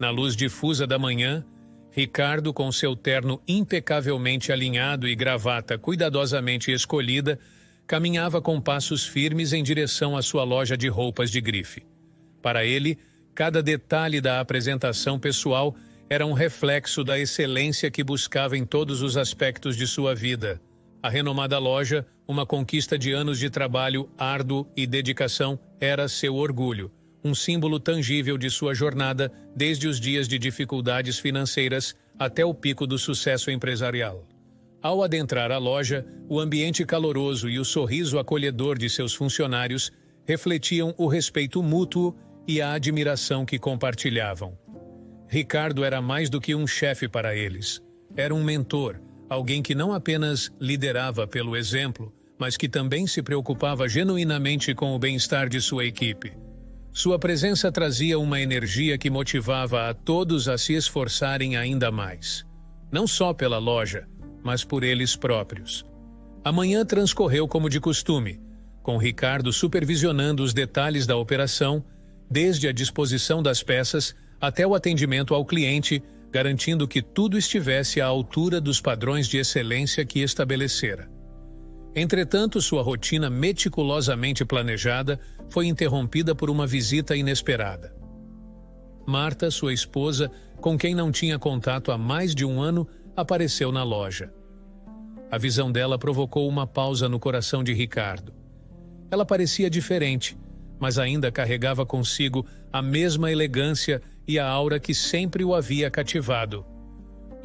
Na luz difusa da manhã, Ricardo, com seu terno impecavelmente alinhado e gravata cuidadosamente escolhida, caminhava com passos firmes em direção à sua loja de roupas de grife. Para ele, cada detalhe da apresentação pessoal era um reflexo da excelência que buscava em todos os aspectos de sua vida. A renomada loja, uma conquista de anos de trabalho árduo e dedicação, era seu orgulho, um símbolo tangível de sua jornada desde os dias de dificuldades financeiras até o pico do sucesso empresarial. Ao adentrar a loja, o ambiente caloroso e o sorriso acolhedor de seus funcionários refletiam o respeito mútuo e a admiração que compartilhavam. Ricardo era mais do que um chefe para eles. Era um mentor, alguém que não apenas liderava pelo exemplo, mas que também se preocupava genuinamente com o bem-estar de sua equipe. Sua presença trazia uma energia que motivava a todos a se esforçarem ainda mais. Não só pela loja, mas por eles próprios. A manhã transcorreu como de costume, com Ricardo supervisionando os detalhes da operação, desde a disposição das peças até o atendimento ao cliente, garantindo que tudo estivesse à altura dos padrões de excelência que estabelecera. Entretanto, sua rotina meticulosamente planejada foi interrompida por uma visita inesperada. Marta, sua esposa, com quem não tinha contato há mais de um ano, apareceu na loja. A visão dela provocou uma pausa no coração de Ricardo. Ela parecia diferente, mas ainda carregava consigo a mesma elegância e a aura que sempre o havia cativado.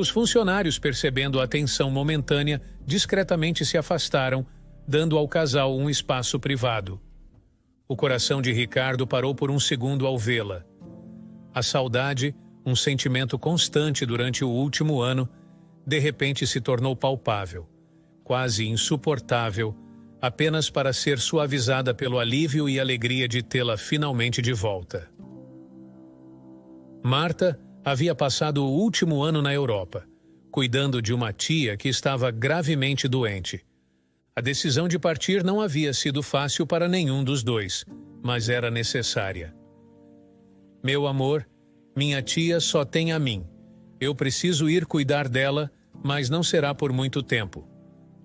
Os funcionários, percebendo a tensão momentânea, discretamente se afastaram, dando ao casal um espaço privado. O coração de Ricardo parou por um segundo ao vê-la. A saudade, um sentimento constante durante o último ano, de repente se tornou palpável, quase insuportável, apenas para ser suavizada pelo alívio e alegria de tê-la finalmente de volta. Marta havia passado o último ano na Europa, cuidando de uma tia que estava gravemente doente. A decisão de partir não havia sido fácil para nenhum dos dois, mas era necessária. Meu amor, minha tia só tem a mim. Eu preciso ir cuidar dela, mas não será por muito tempo.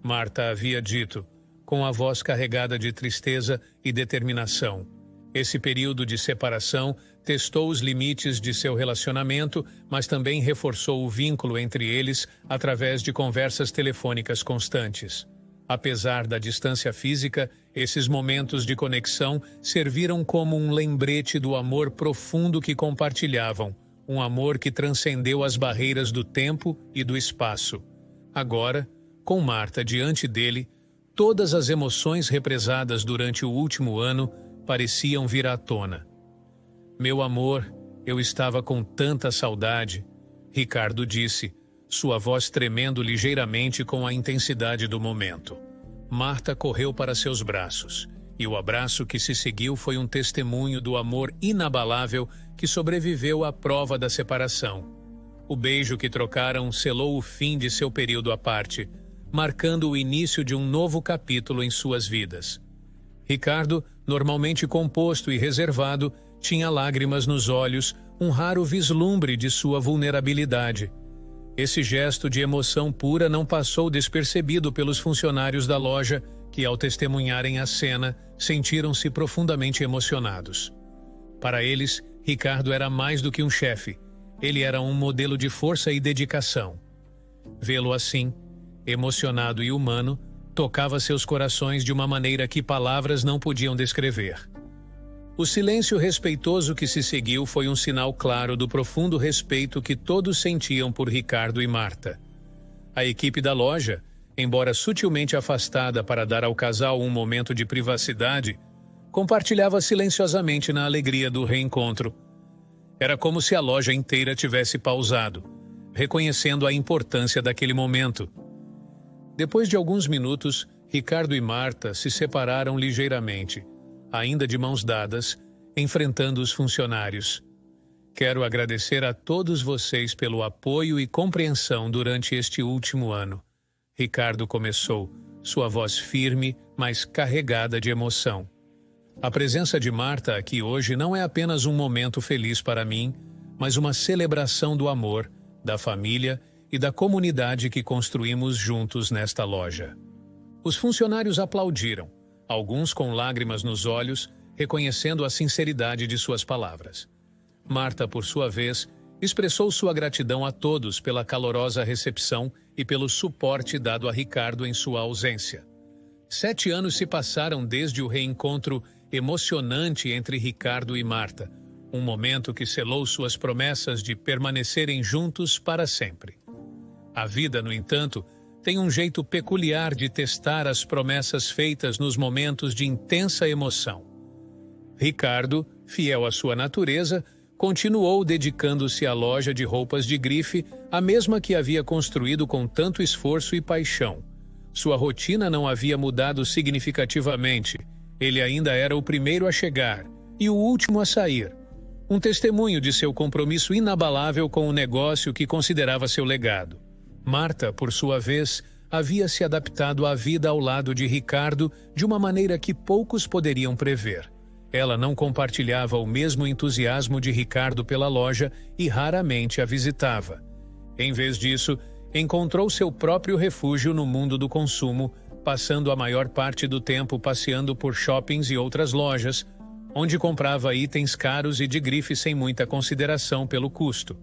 Marta havia dito, com a voz carregada de tristeza e determinação. Esse período de separação testou os limites de seu relacionamento, mas também reforçou o vínculo entre eles através de conversas telefônicas constantes. Apesar da distância física, esses momentos de conexão serviram como um lembrete do amor profundo que compartilhavam, um amor que transcendeu as barreiras do tempo e do espaço. Agora, com Marta diante dele, todas as emoções represadas durante o último ano pareciam vir à tona. Meu amor, eu estava com tanta saudade, Ricardo disse, sua voz tremendo ligeiramente com a intensidade do momento. Marta correu para seus braços, e o abraço que se seguiu foi um testemunho do amor inabalável que sobreviveu à prova da separação. O beijo que trocaram selou o fim de seu período à parte, marcando o início de um novo capítulo em suas vidas. Ricardo, normalmente composto e reservado, tinha lágrimas nos olhos, um raro vislumbre de sua vulnerabilidade. Esse gesto de emoção pura não passou despercebido pelos funcionários da loja, que, ao testemunharem a cena, sentiram-se profundamente emocionados. Para eles, Ricardo era mais do que um chefe. Ele era um modelo de força e dedicação. Vê-lo assim, emocionado e humano, tocava seus corações de uma maneira que palavras não podiam descrever. O silêncio respeitoso que se seguiu foi um sinal claro do profundo respeito que todos sentiam por Ricardo e Marta. A equipe da loja, embora sutilmente afastada para dar ao casal um momento de privacidade, compartilhava silenciosamente na alegria do reencontro. Era como se a loja inteira tivesse pausado, reconhecendo a importância daquele momento. Depois de alguns minutos, Ricardo e Marta se separaram ligeiramente, ainda de mãos dadas, enfrentando os funcionários. Quero agradecer a todos vocês pelo apoio e compreensão durante este último ano. Ricardo começou, sua voz firme, mas carregada de emoção. A presença de Marta aqui hoje não é apenas um momento feliz para mim, mas uma celebração do amor, da família e da comunidade que construímos juntos nesta loja. Os funcionários aplaudiram, alguns com lágrimas nos olhos, reconhecendo a sinceridade de suas palavras. Marta, por sua vez, expressou sua gratidão a todos pela calorosa recepção e pelo suporte dado a Ricardo em sua ausência. 7 anos se passaram desde o reencontro emocionante entre Ricardo e Marta, um momento que selou suas promessas de permanecerem juntos para sempre. A vida, no entanto, tem um jeito peculiar de testar as promessas feitas nos momentos de intensa emoção. Ricardo, fiel à sua natureza, continuou dedicando-se à loja de roupas de grife, a mesma que havia construído com tanto esforço e paixão. Sua rotina não havia mudado significativamente. Ele ainda era o primeiro a chegar e o último a sair. Um testemunho de seu compromisso inabalável com o negócio que considerava seu legado. Marta, por sua vez, havia se adaptado à vida ao lado de Ricardo de uma maneira que poucos poderiam prever. Ela não compartilhava o mesmo entusiasmo de Ricardo pela loja e raramente a visitava. Em vez disso, encontrou seu próprio refúgio no mundo do consumo, passando a maior parte do tempo passeando por shoppings e outras lojas, onde comprava itens caros e de grife sem muita consideração pelo custo.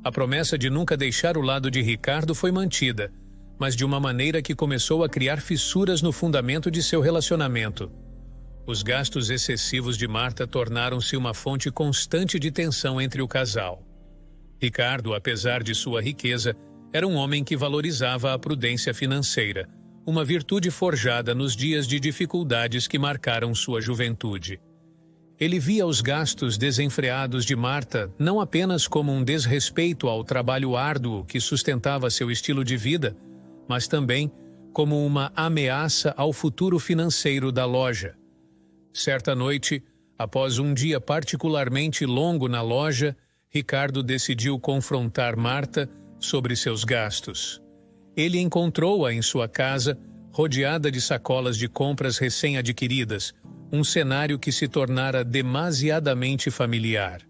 A promessa de nunca deixar o lado de Ricardo foi mantida, mas de uma maneira que começou a criar fissuras no fundamento de seu relacionamento. Os gastos excessivos de Marta tornaram-se uma fonte constante de tensão entre o casal. Ricardo, apesar de sua riqueza, era um homem que valorizava a prudência financeira, uma virtude forjada nos dias de dificuldades que marcaram sua juventude. Ele via os gastos desenfreados de Marta não apenas como um desrespeito ao trabalho árduo que sustentava seu estilo de vida, mas também como uma ameaça ao futuro financeiro da loja. Certa noite, após um dia particularmente longo na loja, Ricardo decidiu confrontar Marta sobre seus gastos. Ele encontrou-a em sua casa, rodeada de sacolas de compras recém-adquiridas, um cenário que se tornara demasiadamente familiar.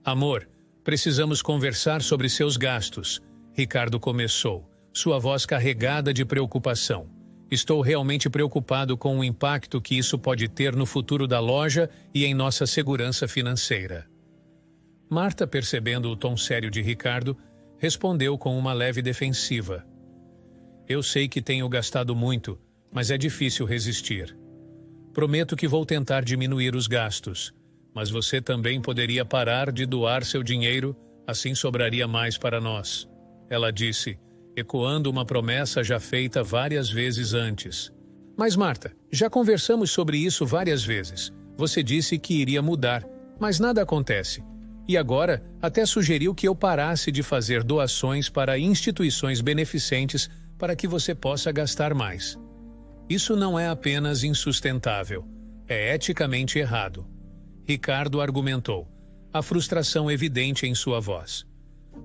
"Amor, precisamos conversar sobre seus gastos", Ricardo começou, sua voz carregada de preocupação. "Estou realmente preocupado com o impacto que isso pode ter no futuro da loja e em nossa segurança financeira." Marta, percebendo o tom sério de Ricardo, respondeu com uma leve defensiva. "Eu sei que tenho gastado muito, mas é difícil resistir. Prometo que vou tentar diminuir os gastos, mas você também poderia parar de doar seu dinheiro, assim sobraria mais para nós", ela disse, ecoando uma promessa já feita várias vezes antes. "Mas Marta, já conversamos sobre isso várias vezes. Você disse que iria mudar, mas nada acontece. E agora até sugeriu que eu parasse de fazer doações para instituições beneficentes para que você possa gastar mais. Isso não é apenas insustentável, é eticamente errado", Ricardo argumentou, a frustração evidente em sua voz.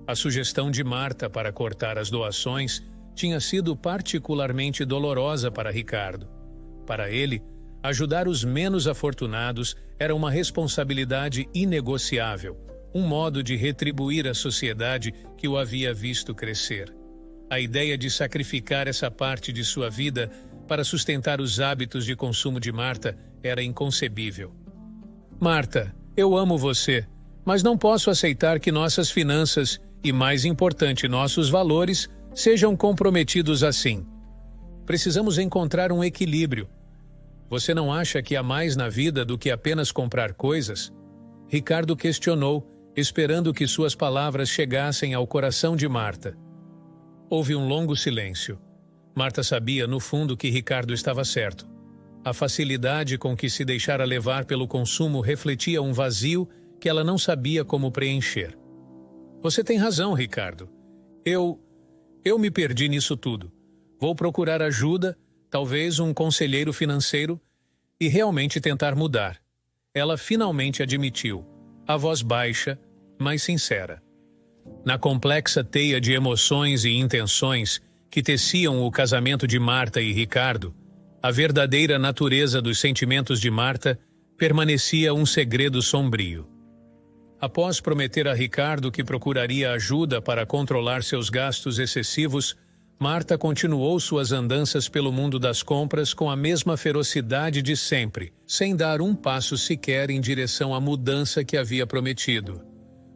A sugestão de Marta para cortar as doações tinha sido particularmente dolorosa para Ricardo. Para ele, ajudar os menos afortunados era uma responsabilidade inegociável, um modo de retribuir a sociedade que o havia visto crescer. A ideia de sacrificar essa parte de sua vida para sustentar os hábitos de consumo de Marta era inconcebível. "Marta, eu amo você, mas não posso aceitar que nossas finanças e, mais importante, nossos valores sejam comprometidos assim. Precisamos encontrar um equilíbrio. Você não acha que há mais na vida do que apenas comprar coisas?" Ricardo questionou, esperando que suas palavras chegassem ao coração de Marta. Houve um longo silêncio. Marta sabia, no fundo, que Ricardo estava certo. A facilidade com que se deixara levar pelo consumo refletia um vazio que ela não sabia como preencher. "Você tem razão, Ricardo. Eu me perdi nisso tudo. Vou procurar ajuda, talvez um conselheiro financeiro, e realmente tentar mudar." Ela finalmente admitiu, a voz baixa, mas sincera. Na complexa teia de emoções e intenções que teciam o casamento de Marta e Ricardo, a verdadeira natureza dos sentimentos de Marta permanecia um segredo sombrio. Após prometer a Ricardo que procuraria ajuda para controlar seus gastos excessivos, Marta continuou suas andanças pelo mundo das compras com a mesma ferocidade de sempre, sem dar um passo sequer em direção à mudança que havia prometido.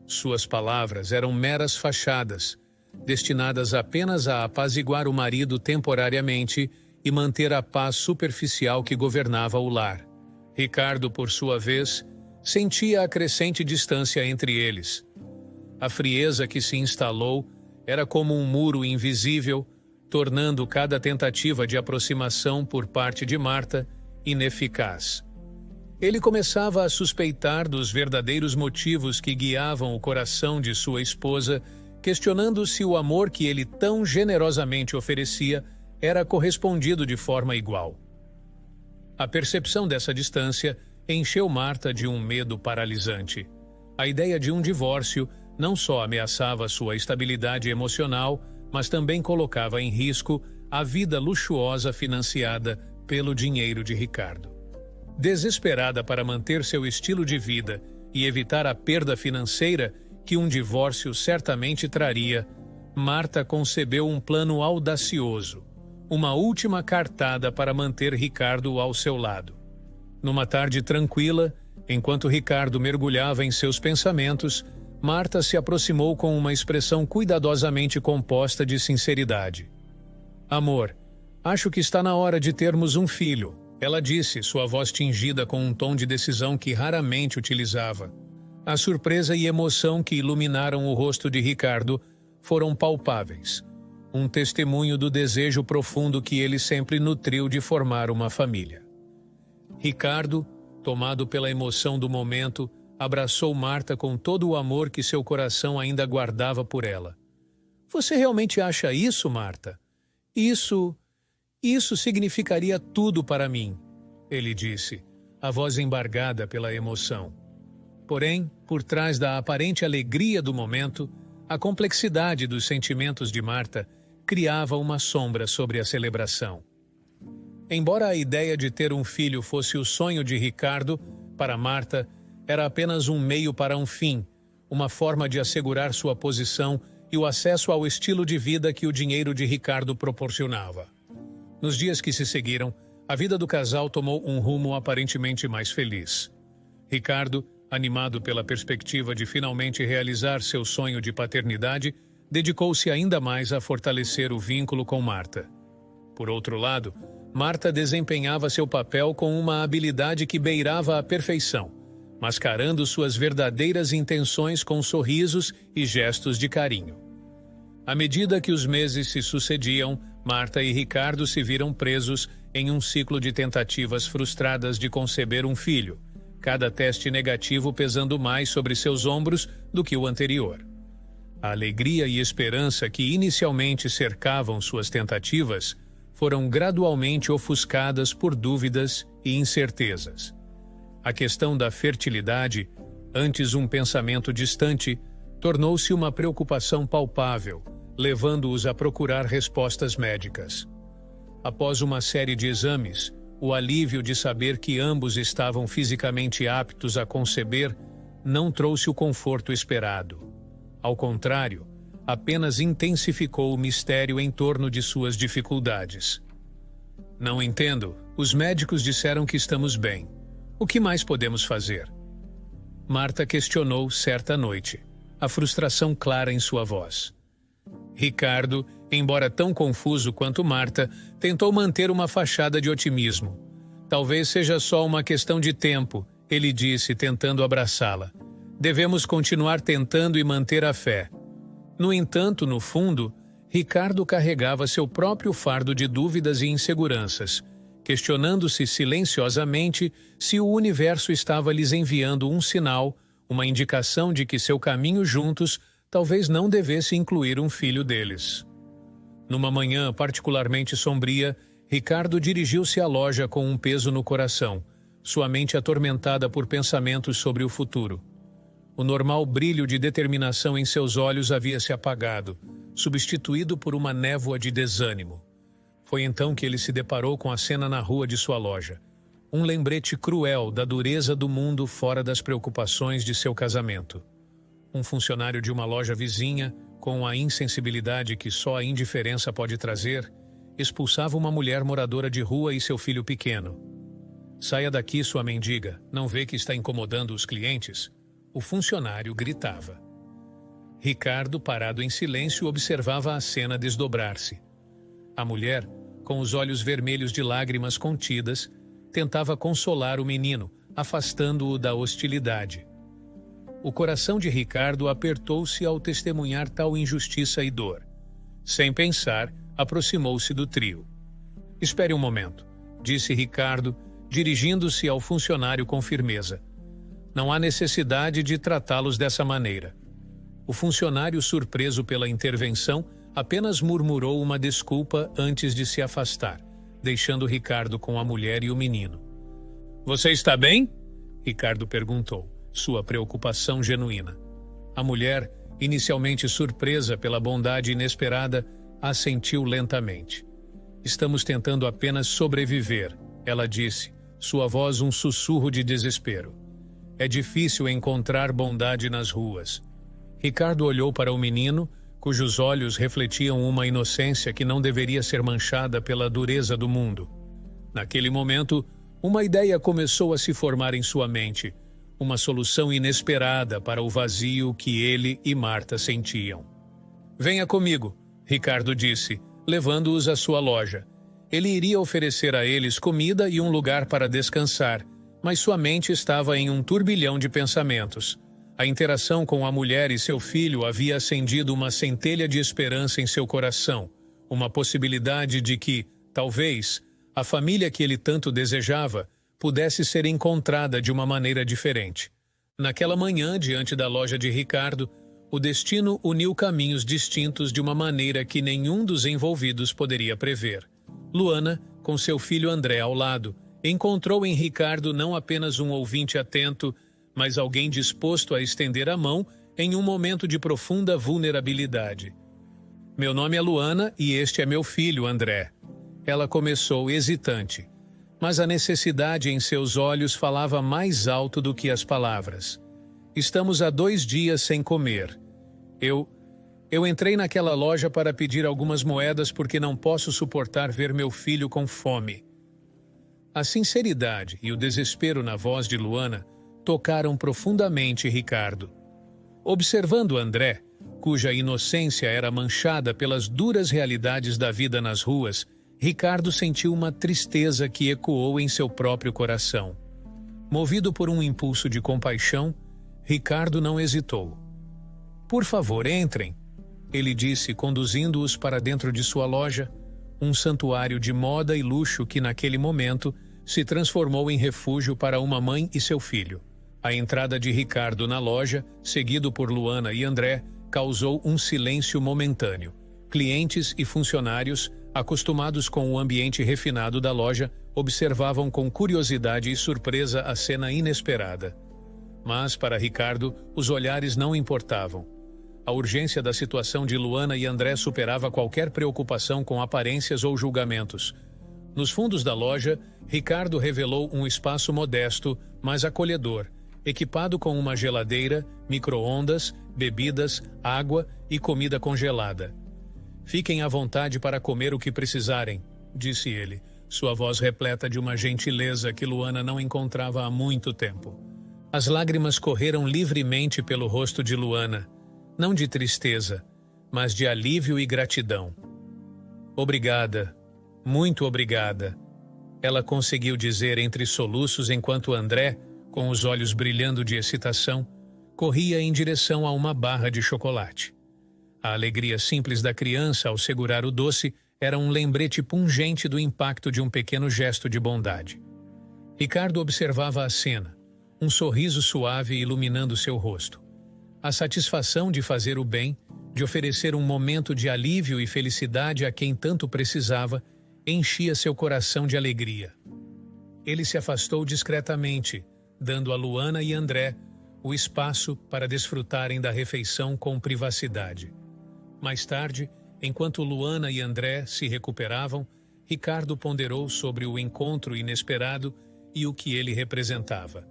Suas palavras eram meras fachadas, destinadas apenas a apaziguar o marido temporariamente e manter a paz superficial que governava o lar. Ricardo, por sua vez, sentia a crescente distância entre eles. A frieza que se instalou era como um muro invisível, tornando cada tentativa de aproximação por parte de Marta ineficaz. Ele começava a suspeitar dos verdadeiros motivos que guiavam o coração de sua esposa, questionando se o amor que ele tão generosamente oferecia era correspondido de forma igual. A percepção dessa distância encheu Marta de um medo paralisante. A ideia de um divórcio não só ameaçava sua estabilidade emocional, mas também colocava em risco a vida luxuosa financiada pelo dinheiro de Ricardo. Desesperada para manter seu estilo de vida e evitar a perda financeira que um divórcio certamente traria, Marta concebeu um plano audacioso, uma última cartada para manter Ricardo ao seu lado. Numa tarde tranquila, enquanto Ricardo mergulhava em seus pensamentos, Marta se aproximou com uma expressão cuidadosamente composta de sinceridade. "Amor, acho que está na hora de termos um filho", ela disse, sua voz tingida com um tom de decisão que raramente utilizava. A surpresa e emoção que iluminaram o rosto de Ricardo foram palpáveis, um testemunho do desejo profundo que ele sempre nutriu de formar uma família. Ricardo, tomado pela emoção do momento, abraçou Marta com todo o amor que seu coração ainda guardava por ela. "Você realmente acha isso, Marta? Isso significaria tudo para mim", ele disse, a voz embargada pela emoção. Porém, por trás da aparente alegria do momento, a complexidade dos sentimentos de Marta criava uma sombra sobre a celebração. Embora a ideia de ter um filho fosse o sonho de Ricardo, para Marta era apenas um meio para um fim, uma forma de assegurar sua posição e o acesso ao estilo de vida que o dinheiro de Ricardo proporcionava. Nos dias que se seguiram, a vida do casal tomou um rumo aparentemente mais feliz. Ricardo, animado pela perspectiva de finalmente realizar seu sonho de paternidade, dedicou-se ainda mais a fortalecer o vínculo com Marta. Por outro lado, Marta desempenhava seu papel com uma habilidade que beirava a perfeição, mascarando suas verdadeiras intenções com sorrisos e gestos de carinho. À medida que os meses se sucediam, Marta e Ricardo se viram presos em um ciclo de tentativas frustradas de conceber um filho, cada teste negativo pesando mais sobre seus ombros do que o anterior. A alegria e esperança que inicialmente cercavam suas tentativas foram gradualmente ofuscadas por dúvidas e incertezas. A questão da fertilidade, antes um pensamento distante, tornou-se uma preocupação palpável, levando-os a procurar respostas médicas. Após uma série de exames, o alívio de saber que ambos estavam fisicamente aptos a conceber não trouxe o conforto esperado. Ao contrário, apenas intensificou o mistério em torno de suas dificuldades. "Não entendo. Os médicos disseram que estamos bem. O que mais podemos fazer?" Marta questionou certa noite, a frustração clara em sua voz. Ricardo, embora tão confuso quanto Marta, tentou manter uma fachada de otimismo. "Talvez seja só uma questão de tempo", ele disse, tentando abraçá-la. "Devemos continuar tentando e manter a fé." No entanto, no fundo, Ricardo carregava seu próprio fardo de dúvidas e inseguranças, questionando-se silenciosamente se o universo estava lhes enviando um sinal, uma indicação de que seu caminho juntos talvez não devesse incluir um filho deles. Numa manhã particularmente sombria, Ricardo dirigiu-se à loja com um peso no coração, sua mente atormentada por pensamentos sobre o futuro. O normal brilho de determinação em seus olhos havia se apagado, substituído por uma névoa de desânimo. Foi então que ele se deparou com a cena na rua de sua loja. Um lembrete cruel da dureza do mundo fora das preocupações de seu casamento. Um funcionário de uma loja vizinha, com a insensibilidade que só a indiferença pode trazer, expulsava uma mulher moradora de rua e seu filho pequeno. "Saia daqui, sua mendiga, não vê que está incomodando os clientes?" O funcionário gritava. Ricardo, parado em silêncio, observava a cena desdobrar-se. A mulher, com os olhos vermelhos de lágrimas contidas, tentava consolar o menino, afastando-o da hostilidade. O coração de Ricardo apertou-se ao testemunhar tal injustiça e dor. Sem pensar, aproximou-se do trio. "Espere um momento", disse Ricardo, dirigindo-se ao funcionário com firmeza. "Não há necessidade de tratá-los dessa maneira." O funcionário, surpreso pela intervenção, apenas murmurou uma desculpa antes de se afastar, deixando Ricardo com a mulher e o menino. "Você está bem?" Ricardo perguntou, sua preocupação genuína. A mulher, inicialmente surpresa pela bondade inesperada, assentiu lentamente. "Estamos tentando apenas sobreviver", ela disse, sua voz um sussurro de desespero. "É difícil encontrar bondade nas ruas." Ricardo olhou para o menino, cujos olhos refletiam uma inocência que não deveria ser manchada pela dureza do mundo. Naquele momento, uma ideia começou a se formar em sua mente, uma solução inesperada para o vazio que ele e Marta sentiam. "Venha comigo", Ricardo disse, levando-os à sua loja. Ele iria oferecer a eles comida e um lugar para descansar, mas sua mente estava em um turbilhão de pensamentos. A interação com a mulher e seu filho havia acendido uma centelha de esperança em seu coração, uma possibilidade de que, talvez, a família que ele tanto desejava pudesse ser encontrada de uma maneira diferente. Naquela manhã, diante da loja de Ricardo, o destino uniu caminhos distintos de uma maneira que nenhum dos envolvidos poderia prever. Luana, com seu filho André ao lado, encontrou em Ricardo não apenas um ouvinte atento, mas alguém disposto a estender a mão em um momento de profunda vulnerabilidade. "Meu nome é Luana e este é meu filho, André." Ela começou hesitante, mas a necessidade em seus olhos falava mais alto do que as palavras. "Estamos há 2 dias sem comer. Eu entrei naquela loja para pedir algumas moedas porque não posso suportar ver meu filho com fome." A sinceridade e o desespero na voz de Luana tocaram profundamente Ricardo. Observando André, cuja inocência era manchada pelas duras realidades da vida nas ruas, Ricardo sentiu uma tristeza que ecoou em seu próprio coração. Movido por um impulso de compaixão, Ricardo não hesitou. "Por favor, entrem", ele disse, conduzindo-os para dentro de sua loja, um santuário de moda e luxo que naquele momento se transformou em refúgio para uma mãe e seu filho. A entrada de Ricardo na loja, seguido por Luana e André, causou um silêncio momentâneo. Clientes e funcionários, acostumados com o ambiente refinado da loja, observavam com curiosidade e surpresa a cena inesperada. Mas, para Ricardo, os olhares não importavam. A urgência da situação de Luana e André superava qualquer preocupação com aparências ou julgamentos. Nos fundos da loja, Ricardo revelou um espaço modesto, mas acolhedor, equipado com uma geladeira, micro-ondas, bebidas, água e comida congelada. "Fiquem à vontade para comer o que precisarem", disse ele, sua voz repleta de uma gentileza que Luana não encontrava há muito tempo. As lágrimas correram livremente pelo rosto de Luana, não de tristeza, mas de alívio e gratidão. "Obrigada, muito obrigada", ela conseguiu dizer entre soluços enquanto André, com os olhos brilhando de excitação, corria em direção a uma barra de chocolate. A alegria simples da criança ao segurar o doce era um lembrete pungente do impacto de um pequeno gesto de bondade. Ricardo observava a cena, um sorriso suave iluminando seu rosto. A satisfação de fazer o bem, de oferecer um momento de alívio e felicidade a quem tanto precisava, enchia seu coração de alegria. Ele se afastou discretamente, dando a Luana e André o espaço para desfrutarem da refeição com privacidade. Mais tarde, enquanto Luana e André se recuperavam, Ricardo ponderou sobre o encontro inesperado e o que ele representava.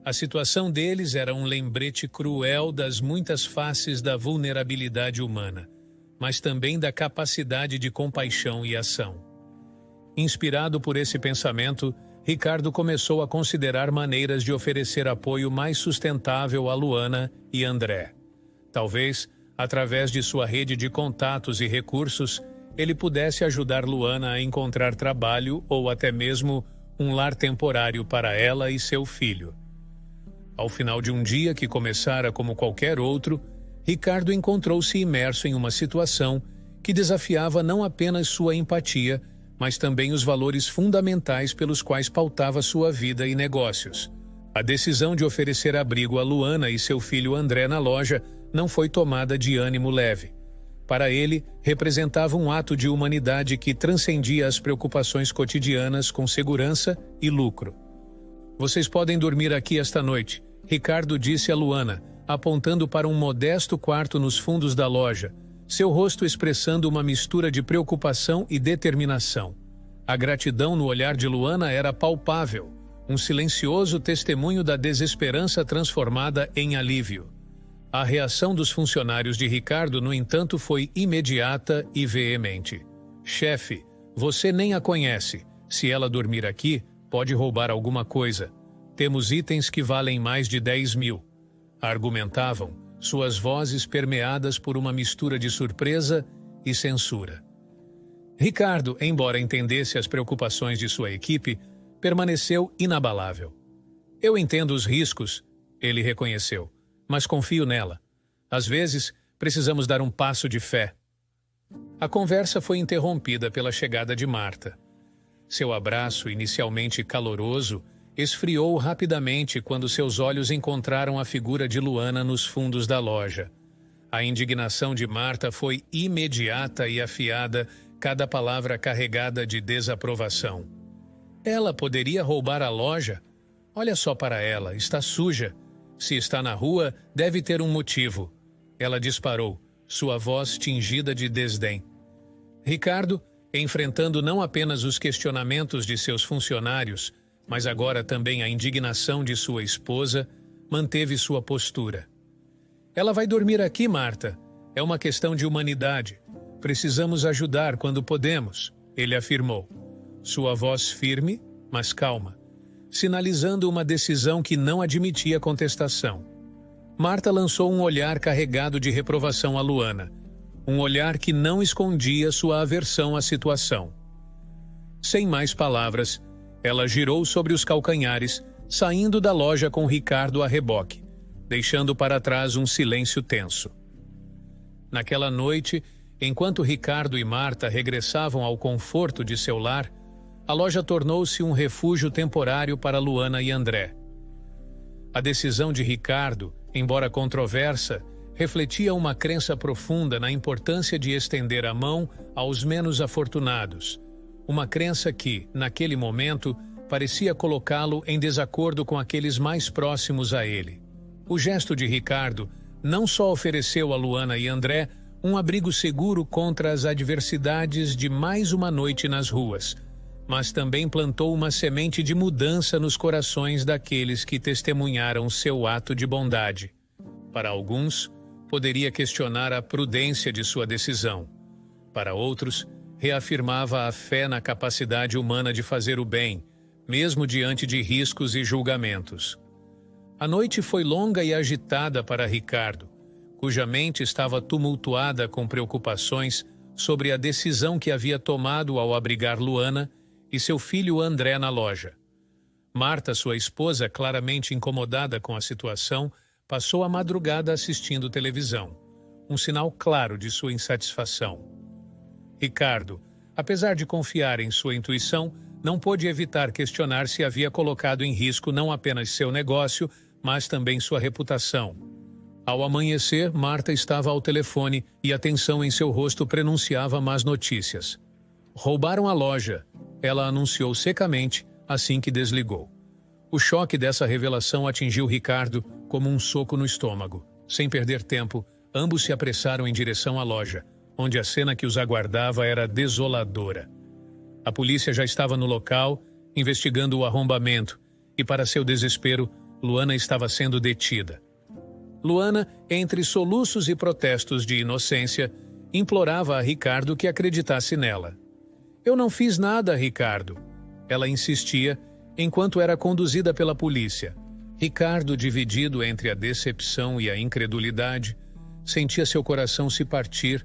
A situação deles era um lembrete cruel das muitas faces da vulnerabilidade humana, mas também da capacidade de compaixão e ação. Inspirado por esse pensamento, Ricardo começou a considerar maneiras de oferecer apoio mais sustentável a Luana e André. Talvez, através de sua rede de contatos e recursos, ele pudesse ajudar Luana a encontrar trabalho ou até mesmo um lar temporário para ela e seu filho. Ao final de um dia que começara como qualquer outro, Ricardo encontrou-se imerso em uma situação que desafiava não apenas sua empatia, mas também os valores fundamentais pelos quais pautava sua vida e negócios. A decisão de oferecer abrigo a Luana e seu filho André na loja não foi tomada de ânimo leve. Para ele, representava um ato de humanidade que transcendia as preocupações cotidianas com segurança e lucro. "Vocês podem dormir aqui esta noite", Ricardo disse a Luana, apontando para um modesto quarto nos fundos da loja, seu rosto expressando uma mistura de preocupação e determinação. A gratidão no olhar de Luana era palpável, um silencioso testemunho da desesperança transformada em alívio. A reação dos funcionários de Ricardo, no entanto, foi imediata e veemente. "Chefe, você nem a conhece. Se ela dormir aqui, pode roubar alguma coisa. Temos itens que valem mais de 10 mil. Argumentavam, suas vozes permeadas por uma mistura de surpresa e censura. Ricardo, embora entendesse as preocupações de sua equipe, permaneceu inabalável. "Eu entendo os riscos", ele reconheceu, "mas confio nela. Às vezes, precisamos dar um passo de fé." A conversa foi interrompida pela chegada de Marta. Seu abraço, inicialmente caloroso, esfriou rapidamente quando seus olhos encontraram a figura de Luana nos fundos da loja. A indignação de Marta foi imediata e afiada, cada palavra carregada de desaprovação. "Ela poderia roubar a loja? Olha só para ela, está suja. Se está na rua, deve ter um motivo." Ela disparou, sua voz tingida de desdém. Ricardo, enfrentando não apenas os questionamentos de seus funcionários, mas agora também a indignação de sua esposa, manteve sua postura. "Ela vai dormir aqui, Marta. É uma questão de humanidade. Precisamos ajudar quando podemos", ele afirmou. Sua voz firme, mas calma, sinalizando uma decisão que não admitia contestação. Marta lançou um olhar carregado de reprovação a Luana, um olhar que não escondia sua aversão à situação. Sem mais palavras, ela girou sobre os calcanhares, saindo da loja com Ricardo a reboque, deixando para trás um silêncio tenso. Naquela noite, enquanto Ricardo e Marta regressavam ao conforto de seu lar, a loja tornou-se um refúgio temporário para Luana e André. A decisão de Ricardo, embora controversa, refletia uma crença profunda na importância de estender a mão aos menos afortunados, uma crença que, naquele momento, parecia colocá-lo em desacordo com aqueles mais próximos a ele. O gesto de Ricardo não só ofereceu a Luana e André um abrigo seguro contra as adversidades de mais uma noite nas ruas, mas também plantou uma semente de mudança nos corações daqueles que testemunharam seu ato de bondade. Para alguns, poderia questionar a prudência de sua decisão. Para outros, reafirmava a fé na capacidade humana de fazer o bem, mesmo diante de riscos e julgamentos. A noite foi longa e agitada para Ricardo, cuja mente estava tumultuada com preocupações sobre a decisão que havia tomado ao abrigar Luana e seu filho André na loja. Marta, sua esposa, claramente incomodada com a situação, passou a madrugada assistindo televisão, um sinal claro de sua insatisfação. Ricardo, apesar de confiar em sua intuição, não pôde evitar questionar se havia colocado em risco não apenas seu negócio, mas também sua reputação. Ao amanhecer, Marta estava ao telefone e a tensão em seu rosto prenunciava más notícias. "Roubaram a loja", ela anunciou secamente assim que desligou. O choque dessa revelação atingiu Ricardo como um soco no estômago. Sem perder tempo, ambos se apressaram em direção à loja, onde a cena que os aguardava era desoladora. A polícia já estava no local, investigando o arrombamento, e para seu desespero, Luana estava sendo detida. Luana, entre soluços e protestos de inocência, implorava a Ricardo que acreditasse nela. Eu não fiz nada, Ricardo. Ela insistia, enquanto era conduzida pela polícia. Ricardo, dividido entre a decepção e a incredulidade, sentia seu coração se partir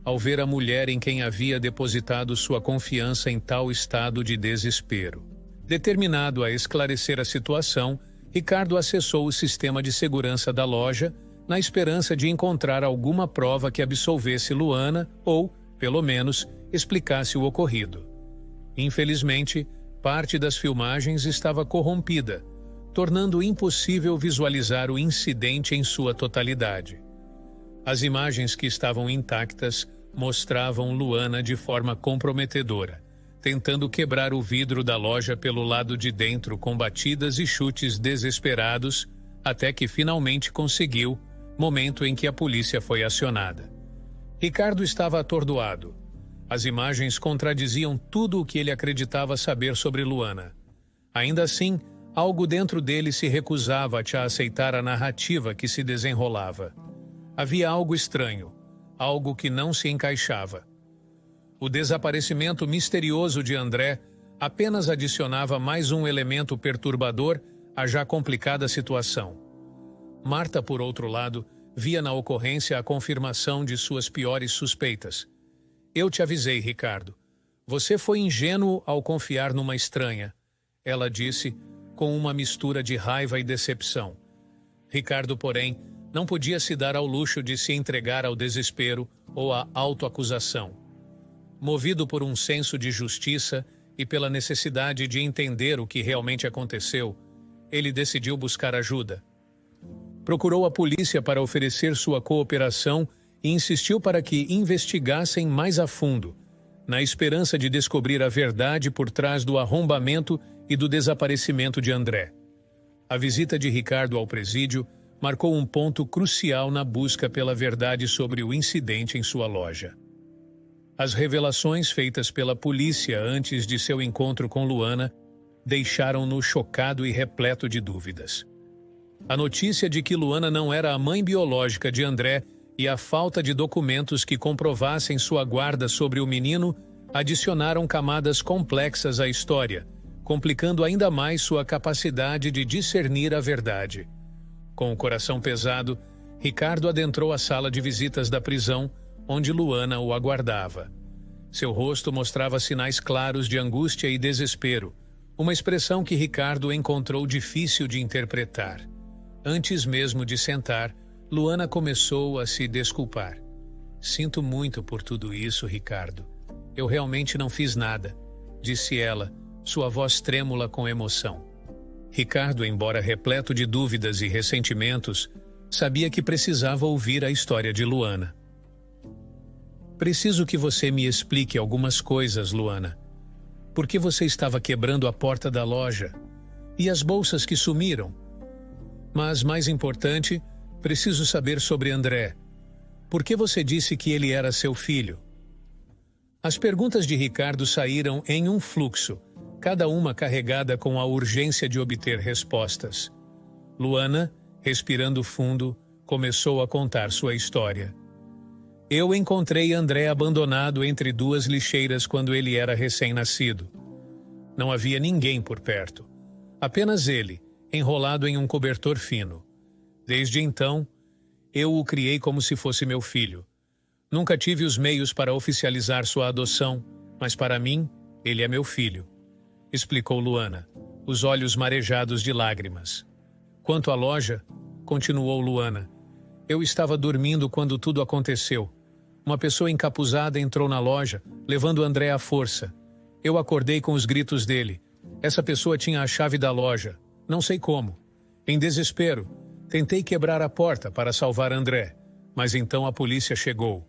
ao ver a mulher em quem havia depositado sua confiança em tal estado de desespero. Determinado a esclarecer a situação, Ricardo acessou o sistema de segurança da loja na esperança de encontrar alguma prova que absolvesse Luana ou, pelo menos, explicasse o ocorrido. Infelizmente, parte das filmagens estava corrompida, tornando impossível visualizar o incidente em sua totalidade. As imagens que estavam intactas mostravam Luana de forma comprometedora, tentando quebrar o vidro da loja pelo lado de dentro com batidas e chutes desesperados, até que finalmente conseguiu, momento em que a polícia foi acionada. Ricardo estava atordoado. As imagens contradiziam tudo o que ele acreditava saber sobre Luana. Ainda assim, algo dentro dele se recusava a aceitar a narrativa que se desenrolava. Havia algo estranho, algo que não se encaixava. O desaparecimento misterioso de André apenas adicionava mais um elemento perturbador à já complicada situação. Marta, por outro lado, via na ocorrência a confirmação de suas piores suspeitas. Eu te avisei, Ricardo. Você foi ingênuo ao confiar numa estranha, ela disse, com uma mistura de raiva e decepção. Ricardo, porém, não podia se dar ao luxo de se entregar ao desespero ou à autoacusação. Movido por um senso de justiça e pela necessidade de entender o que realmente aconteceu, ele decidiu buscar ajuda. Procurou a polícia para oferecer sua cooperação e insistiu para que investigassem mais a fundo, na esperança de descobrir a verdade por trás do arrombamento e do desaparecimento de André. A visita de Ricardo ao presídio marcou um ponto crucial na busca pela verdade sobre o incidente em sua loja. As revelações feitas pela polícia antes de seu encontro com Luana deixaram-no chocado e repleto de dúvidas. A notícia de que Luana não era a mãe biológica de André e a falta de documentos que comprovassem sua guarda sobre o menino adicionaram camadas complexas à história, complicando ainda mais sua capacidade de discernir a verdade. Com o coração pesado, Ricardo adentrou a sala de visitas da prisão, onde Luana o aguardava. Seu rosto mostrava sinais claros de angústia e desespero, uma expressão que Ricardo encontrou difícil de interpretar. Antes mesmo de sentar, Luana começou a se desculpar. Sinto muito por tudo isso, Ricardo. Eu realmente não fiz nada, disse ela, sua voz trêmula com emoção. Ricardo, embora repleto de dúvidas e ressentimentos, sabia que precisava ouvir a história de Luana. Preciso que você me explique algumas coisas, Luana. Por que você estava quebrando a porta da loja? E as bolsas que sumiram? Mas, mais importante, preciso saber sobre André. Por que você disse que ele era seu filho? As perguntas de Ricardo saíram em um fluxo, cada uma carregada com a urgência de obter respostas. Luana, respirando fundo, começou a contar sua história. Eu encontrei André abandonado entre duas lixeiras quando ele era recém-nascido. Não havia ninguém por perto. Apenas ele, enrolado em um cobertor fino. Desde então, eu o criei como se fosse meu filho. Nunca tive os meios para oficializar sua adoção, mas para mim, ele é meu filho, explicou Luana, os olhos marejados de lágrimas. Quanto à loja, continuou Luana, eu estava dormindo quando tudo aconteceu. Uma pessoa encapuzada entrou na loja, levando André à força. Eu acordei com os gritos dele. Essa pessoa tinha a chave da loja, não sei como. Em desespero, tentei quebrar a porta para salvar André, mas então a polícia chegou.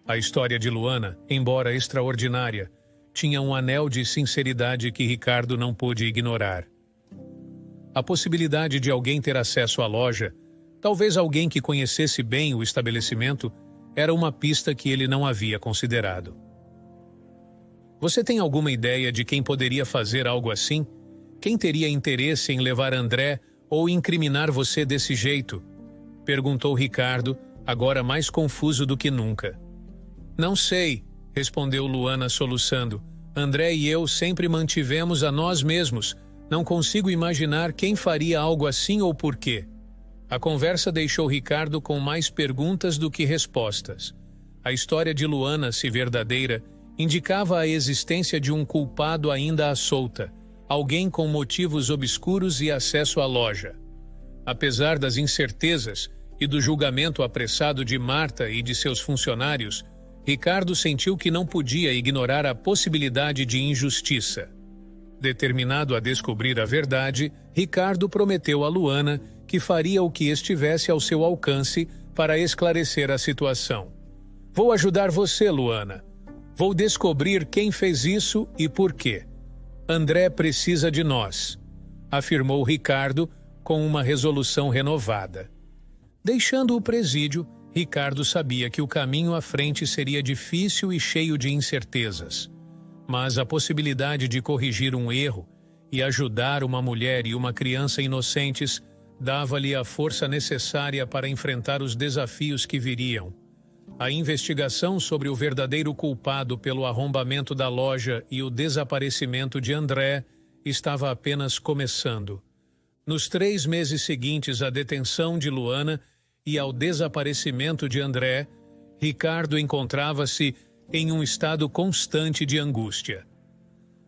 A história de Luana, embora extraordinária, tinha um anel de sinceridade que Ricardo não pôde ignorar. A possibilidade de alguém ter acesso à loja, talvez alguém que conhecesse bem o estabelecimento, era uma pista que ele não havia considerado. Você tem alguma ideia de quem poderia fazer algo assim? Quem teria interesse em levar André ou incriminar você desse jeito? Perguntou Ricardo, agora mais confuso do que nunca. Não sei, respondeu Luana soluçando. André e eu sempre mantivemos a nós mesmos. Não consigo imaginar quem faria algo assim ou por quê. A conversa deixou Ricardo com mais perguntas do que respostas. A história de Luana, se verdadeira, indicava a existência de um culpado ainda à solta, alguém com motivos obscuros e acesso à loja. Apesar das incertezas e do julgamento apressado de Marta e de seus funcionários, Ricardo sentiu que não podia ignorar a possibilidade de injustiça. Determinado a descobrir a verdade, Ricardo prometeu a Luana que faria o que estivesse ao seu alcance para esclarecer a situação. Vou ajudar você, Luana. Vou descobrir quem fez isso e por quê. André precisa de nós, afirmou Ricardo com uma resolução renovada. Deixando o presídio, Ricardo sabia que o caminho à frente seria difícil e cheio de incertezas. Mas a possibilidade de corrigir um erro e ajudar uma mulher e uma criança inocentes dava-lhe a força necessária para enfrentar os desafios que viriam. A investigação sobre o verdadeiro culpado pelo arrombamento da loja e o desaparecimento de André estava apenas começando. Nos 3 meses seguintes à detenção de Luana e ao desaparecimento de André, Ricardo encontrava-se em um estado constante de angústia.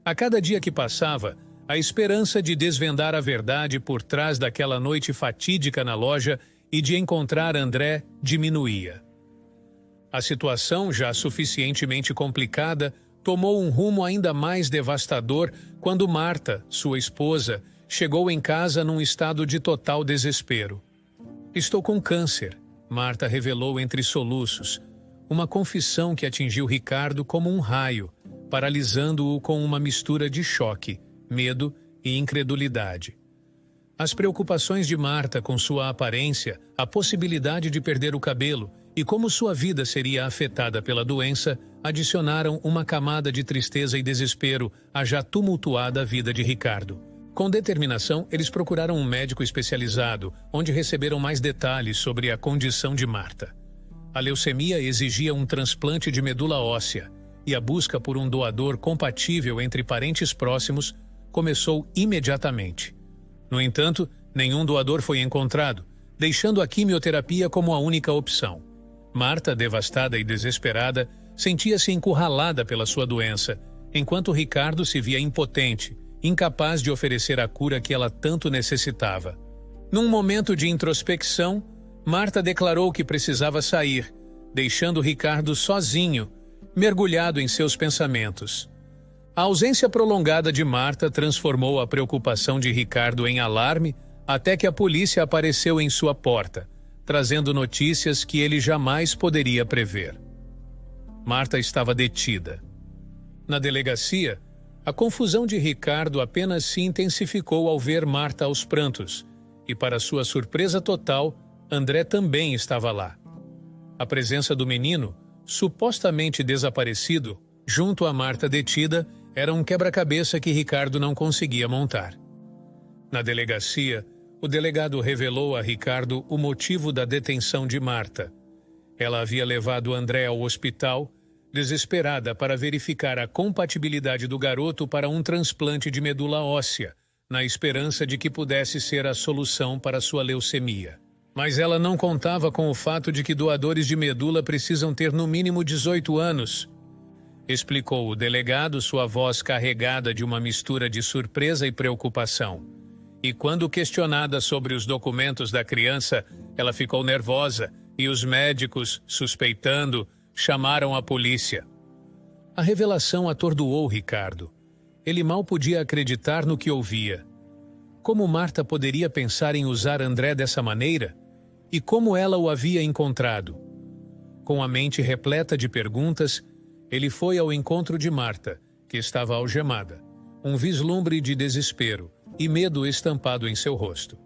A cada dia que passava, a esperança de desvendar a verdade por trás daquela noite fatídica na loja e de encontrar André diminuía. A situação, já suficientemente complicada, tomou um rumo ainda mais devastador quando Marta, sua esposa, chegou em casa num estado de total desespero. Estou com câncer, Marta revelou entre soluços, uma confissão que atingiu Ricardo como um raio, paralisando-o com uma mistura de choque, medo e incredulidade. As preocupações de Marta com sua aparência, a possibilidade de perder o cabelo e como sua vida seria afetada pela doença, adicionaram uma camada de tristeza e desespero à já tumultuada vida de Ricardo. Com determinação, eles procuraram um médico especializado, onde receberam mais detalhes sobre a condição de Marta. A leucemia exigia um transplante de medula óssea, e a busca por um doador compatível entre parentes próximos começou imediatamente. No entanto, nenhum doador foi encontrado, deixando a quimioterapia como a única opção. Marta, devastada e desesperada, sentia-se encurralada pela sua doença, enquanto Ricardo se via impotente, incapaz de oferecer a cura que ela tanto necessitava. Num momento de introspecção, Marta declarou que precisava sair, deixando Ricardo sozinho, mergulhado em seus pensamentos. A ausência prolongada de Marta transformou a preocupação de Ricardo em alarme até que a polícia apareceu em sua porta, trazendo notícias que ele jamais poderia prever. Marta estava detida. Na delegacia, a confusão de Ricardo apenas se intensificou ao ver Marta aos prantos, e para sua surpresa total, André também estava lá. A presença do menino, supostamente desaparecido, junto a Marta detida, era um quebra-cabeça que Ricardo não conseguia montar. Na delegacia, o delegado revelou a Ricardo o motivo da detenção de Marta. Ela havia levado André ao hospital, desesperada para verificar a compatibilidade do garoto para um transplante de medula óssea, na esperança de que pudesse ser a solução para sua leucemia. Mas ela não contava com o fato de que doadores de medula precisam ter no mínimo 18 anos. Explicou o delegado, sua voz carregada de uma mistura de surpresa e preocupação. E quando questionada sobre os documentos da criança, ela ficou nervosa e os médicos, suspeitando, chamaram a polícia. A revelação atordoou Ricardo. Ele mal podia acreditar no que ouvia. Como Marta poderia pensar em usar André dessa maneira? E como ela o havia encontrado? Com a mente repleta de perguntas, ele foi ao encontro de Marta, que estava algemada, um vislumbre de desespero e medo estampado em seu rosto.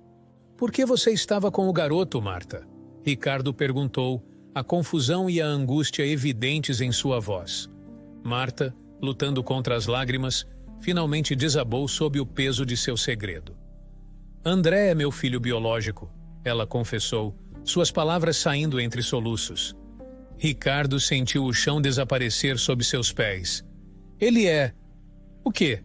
Por que você estava com o garoto, Marta? Ricardo perguntou, a confusão e a angústia evidentes em sua voz. Marta, lutando contra as lágrimas, finalmente desabou sob o peso de seu segredo. André é meu filho biológico, ela confessou, suas palavras saindo entre soluços. Ricardo sentiu o chão desaparecer sob seus pés. Ele é... O quê?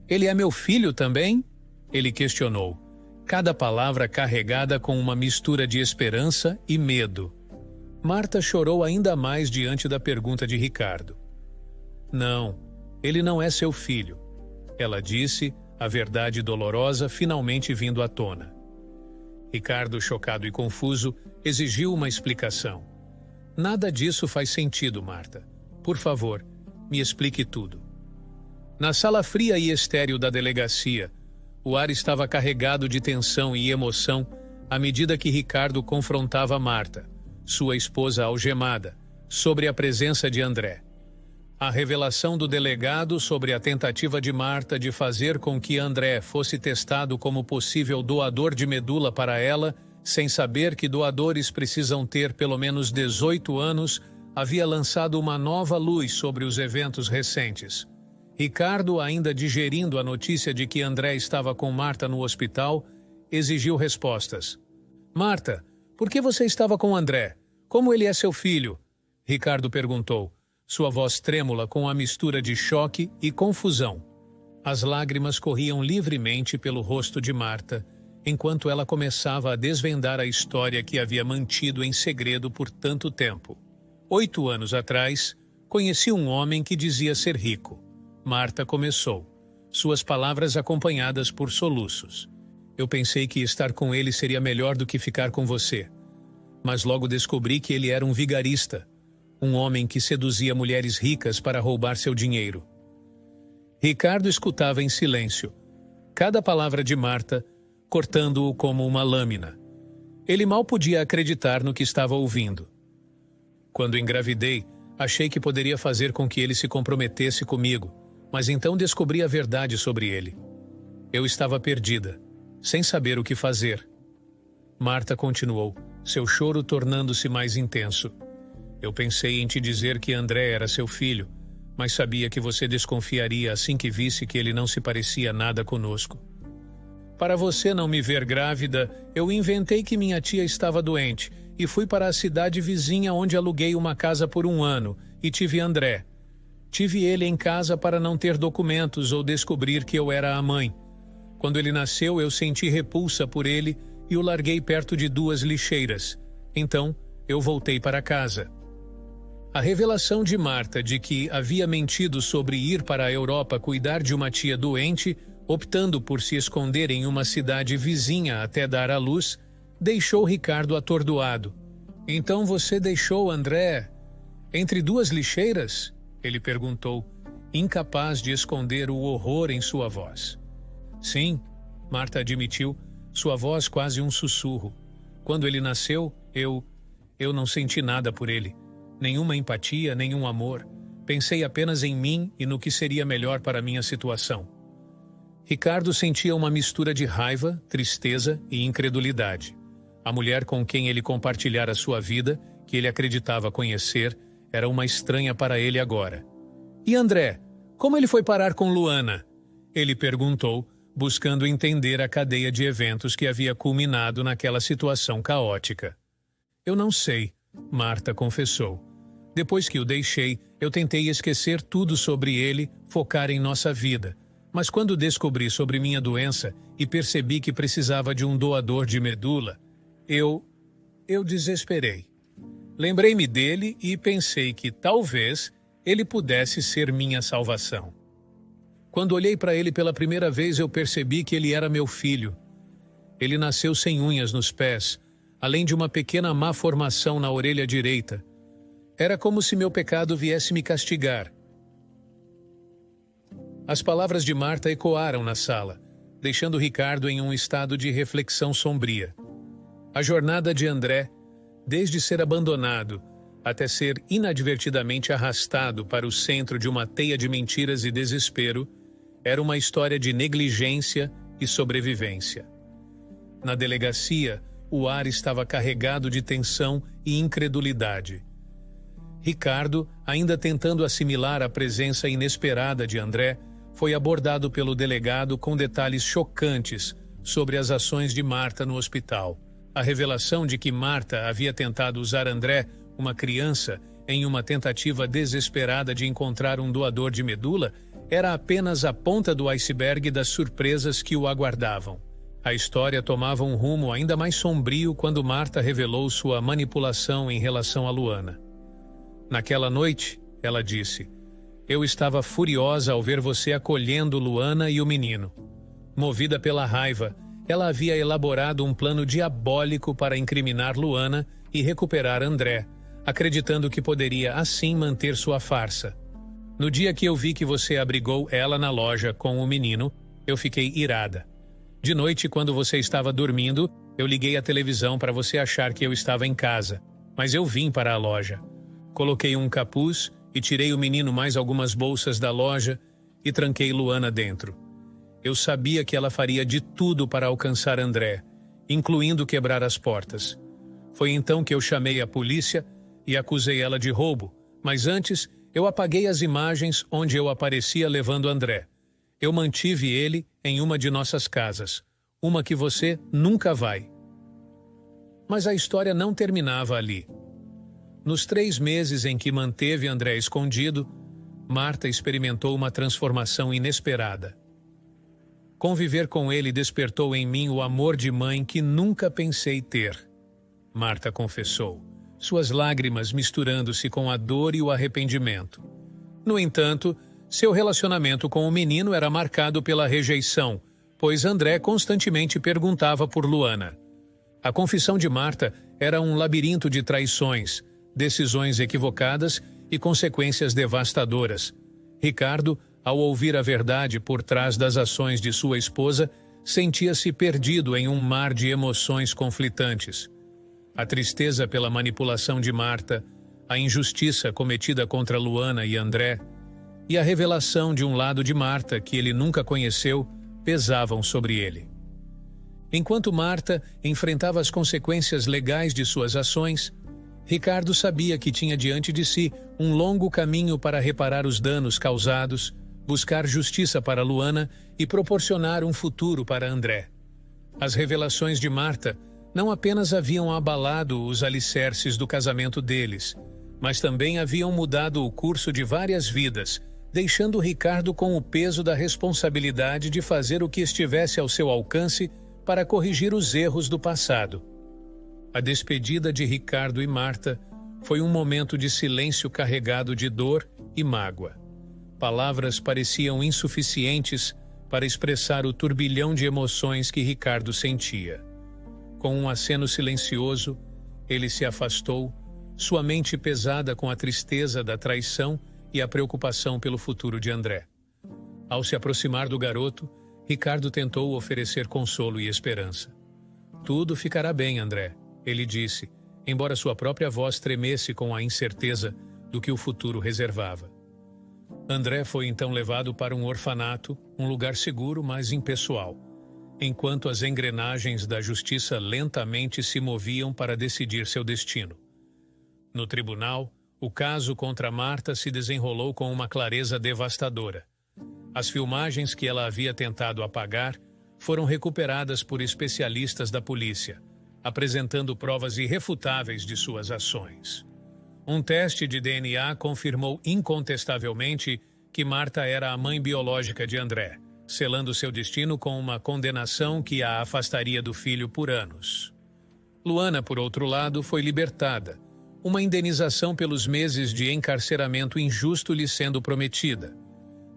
Ele é meu filho também? Ele questionou, cada palavra carregada com uma mistura de esperança e medo. Marta chorou ainda mais diante da pergunta de Ricardo. Não, ele não é seu filho, ela disse, a verdade dolorosa finalmente vindo à tona. Ricardo, chocado e confuso, exigiu uma explicação. Nada disso faz sentido, Marta. Por favor, me explique tudo. Na sala fria e estéril da delegacia, o ar estava carregado de tensão e emoção à medida que Ricardo confrontava Marta, sua esposa algemada, sobre a presença de André. A revelação do delegado sobre a tentativa de Marta de fazer com que André fosse testado como possível doador de medula para ela, sem saber que doadores precisam ter pelo menos 18 anos, havia lançado uma nova luz sobre os eventos recentes. Ricardo, ainda digerindo a notícia de que André estava com Marta no hospital, exigiu respostas. Marta, por que você estava com André? Como ele é seu filho? Ricardo perguntou, sua voz trêmula com a mistura de choque e confusão. As lágrimas corriam livremente pelo rosto de Marta, enquanto ela começava a desvendar a história que havia mantido em segredo por tanto tempo. 8 anos atrás, conheci um homem que dizia ser rico. Marta começou, suas palavras acompanhadas por soluços. Eu pensei que estar com ele seria melhor do que ficar com você. Mas logo descobri que ele era um vigarista, um homem que seduzia mulheres ricas para roubar seu dinheiro. Ricardo escutava em silêncio, cada palavra de Marta, cortando-o como uma lâmina. Ele mal podia acreditar no que estava ouvindo. Quando engravidei, achei que poderia fazer com que ele se comprometesse comigo, mas então descobri a verdade sobre ele. Eu estava perdida, sem saber o que fazer. Marta continuou, seu choro tornando-se mais intenso. Eu pensei em te dizer que André era seu filho, mas sabia que você desconfiaria assim que visse que ele não se parecia nada conosco. Para você não me ver grávida, eu inventei que minha tia estava doente e fui para a cidade vizinha onde aluguei uma casa por 1 ano e tive André. Tive ele em casa para não ter documentos ou descobrir que eu era a mãe. Quando ele nasceu, eu senti repulsa por ele e o larguei perto de 2 lixeiras. Então, eu voltei para casa. A revelação de Marta de que havia mentido sobre ir para a Europa cuidar de uma tia doente, optando por se esconder em uma cidade vizinha até dar à luz, deixou Ricardo atordoado. Então você deixou André entre 2 lixeiras? Ele perguntou, incapaz de esconder o horror em sua voz. Sim, Marta admitiu, sua voz quase um sussurro. Quando ele nasceu, eu não senti nada por ele. Nenhuma empatia, nenhum amor. Pensei apenas em mim e no que seria melhor para minha situação. Ricardo sentia uma mistura de raiva, tristeza e incredulidade. A mulher com quem ele compartilhara sua vida, que ele acreditava conhecer, era uma estranha para ele agora. E André, como ele foi parar com Luana? Ele perguntou, buscando entender a cadeia de eventos que havia culminado naquela situação caótica. Eu não sei, Marta confessou. Depois que o deixei, eu tentei esquecer tudo sobre ele, focar em nossa vida. Mas quando descobri sobre minha doença e percebi que precisava de um doador de medula, eu desesperei. Lembrei-me dele e pensei que talvez ele pudesse ser minha salvação. Quando olhei para ele pela primeira vez, eu percebi que ele era meu filho. Ele nasceu sem unhas nos pés, além de uma pequena má formação na orelha direita. Era como se meu pecado viesse me castigar. As palavras de Marta ecoaram na sala, deixando Ricardo em um estado de reflexão sombria. A jornada de André, desde ser abandonado até ser inadvertidamente arrastado para o centro de uma teia de mentiras e desespero, era uma história de negligência e sobrevivência. Na delegacia, o ar estava carregado de tensão e incredulidade. Ricardo, ainda tentando assimilar a presença inesperada de André, foi abordado pelo delegado com detalhes chocantes sobre as ações de Marta no hospital. A revelação de que Marta havia tentado usar André, uma criança, em uma tentativa desesperada de encontrar um doador de medula, era apenas a ponta do iceberg das surpresas que o aguardavam. A história tomava um rumo ainda mais sombrio quando Marta revelou sua manipulação em relação a Luana. Naquela noite, ela disse: "Eu estava furiosa ao ver você acolhendo Luana e o menino." Movida pela raiva, ela havia elaborado um plano diabólico para incriminar Luana e recuperar André, acreditando que poderia assim manter sua farsa. No dia que eu vi que você abrigou ela na loja com o menino, eu fiquei irada. De noite, quando você estava dormindo, eu liguei a televisão para você achar que eu estava em casa, mas eu vim para a loja. Coloquei um capuz e tirei o menino mais algumas bolsas da loja e tranquei Luana dentro. Eu sabia que ela faria de tudo para alcançar André, incluindo quebrar as portas. Foi então que eu chamei a polícia e acusei ela de roubo, mas antes eu apaguei as imagens onde eu aparecia levando André. Eu mantive ele em uma de nossas casas, uma que você nunca vai. Mas a história não terminava ali. Nos 3 meses em que manteve André escondido, Marta experimentou uma transformação inesperada. Conviver com ele despertou em mim o amor de mãe que nunca pensei ter, Marta confessou, suas lágrimas misturando-se com a dor e o arrependimento. No entanto, seu relacionamento com o menino era marcado pela rejeição, pois André constantemente perguntava por Luana. A confissão de Marta era um labirinto de traições, decisões equivocadas e consequências devastadoras. Ricardo, ao ouvir a verdade por trás das ações de sua esposa, sentia-se perdido em um mar de emoções conflitantes. A tristeza pela manipulação de Marta, a injustiça cometida contra Luana e André, e a revelação de um lado de Marta que ele nunca conheceu, pesavam sobre ele. Enquanto Marta enfrentava as consequências legais de suas ações, Ricardo sabia que tinha diante de si um longo caminho para reparar os danos causados, buscar justiça para Luana e proporcionar um futuro para André. As revelações de Marta não apenas haviam abalado os alicerces do casamento deles, mas também haviam mudado o curso de várias vidas, deixando Ricardo com o peso da responsabilidade de fazer o que estivesse ao seu alcance para corrigir os erros do passado. A despedida de Ricardo e Marta foi um momento de silêncio carregado de dor e mágoa. Palavras pareciam insuficientes para expressar o turbilhão de emoções que Ricardo sentia. Com um aceno silencioso, ele se afastou, sua mente pesada com a tristeza da traição e a preocupação pelo futuro de André. Ao se aproximar do garoto, Ricardo tentou oferecer consolo e esperança. "Tudo ficará bem, André", ele disse, embora sua própria voz tremesse com a incerteza do que o futuro reservava. André foi então levado para um orfanato, um lugar seguro, mas impessoal, enquanto as engrenagens da justiça lentamente se moviam para decidir seu destino. No tribunal, o caso contra Marta se desenrolou com uma clareza devastadora. As filmagens que ela havia tentado apagar foram recuperadas por especialistas da polícia, apresentando provas irrefutáveis de suas ações. Um teste de DNA confirmou incontestavelmente que Marta era a mãe biológica de André, selando seu destino com uma condenação que a afastaria do filho por anos. Luana, por outro lado, foi libertada, uma indenização pelos meses de encarceramento injusto lhe sendo prometida.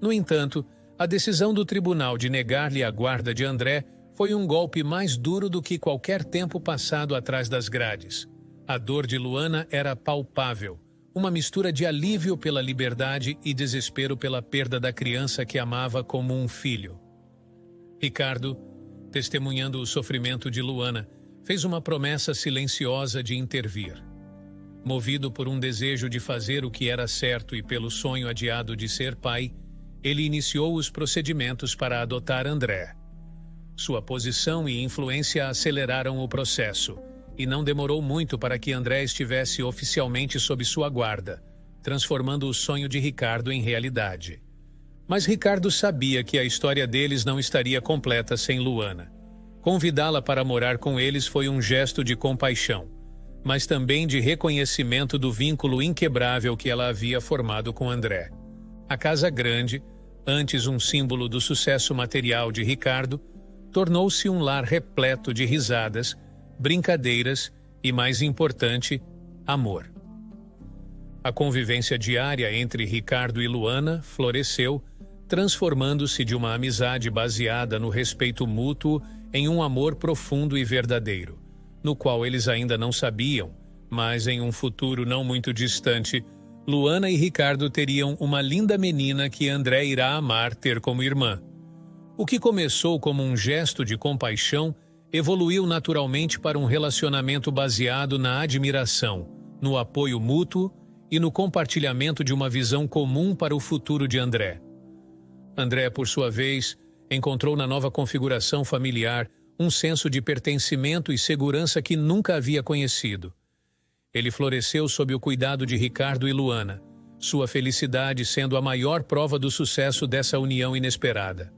No entanto, a decisão do tribunal de negar-lhe a guarda de André foi um golpe mais duro do que qualquer tempo passado atrás das grades. A dor de Luana era palpável, uma mistura de alívio pela liberdade e desespero pela perda da criança que amava como um filho. Ricardo, testemunhando o sofrimento de Luana, fez uma promessa silenciosa de intervir. Movido por um desejo de fazer o que era certo e pelo sonho adiado de ser pai, ele iniciou os procedimentos para adotar André. Sua posição e influência aceleraram o processo, e não demorou muito para que André estivesse oficialmente sob sua guarda, transformando o sonho de Ricardo em realidade. Mas Ricardo sabia que a história deles não estaria completa sem Luana. Convidá-la para morar com eles foi um gesto de compaixão, mas também de reconhecimento do vínculo inquebrável que ela havia formado com André. A casa grande, antes um símbolo do sucesso material de Ricardo, tornou-se um lar repleto de risadas, brincadeiras e, mais importante, amor. A convivência diária entre Ricardo e Luana floresceu, transformando-se de uma amizade baseada no respeito mútuo em um amor profundo e verdadeiro, no qual eles ainda não sabiam, mas em um futuro não muito distante, Luana e Ricardo teriam uma linda menina que André irá amar ter como irmã. O que começou como um gesto de compaixão evoluiu naturalmente para um relacionamento baseado na admiração, no apoio mútuo e no compartilhamento de uma visão comum para o futuro de André. André, por sua vez, encontrou na nova configuração familiar um senso de pertencimento e segurança que nunca havia conhecido. Ele floresceu sob o cuidado de Ricardo e Luana, sua felicidade sendo a maior prova do sucesso dessa união inesperada.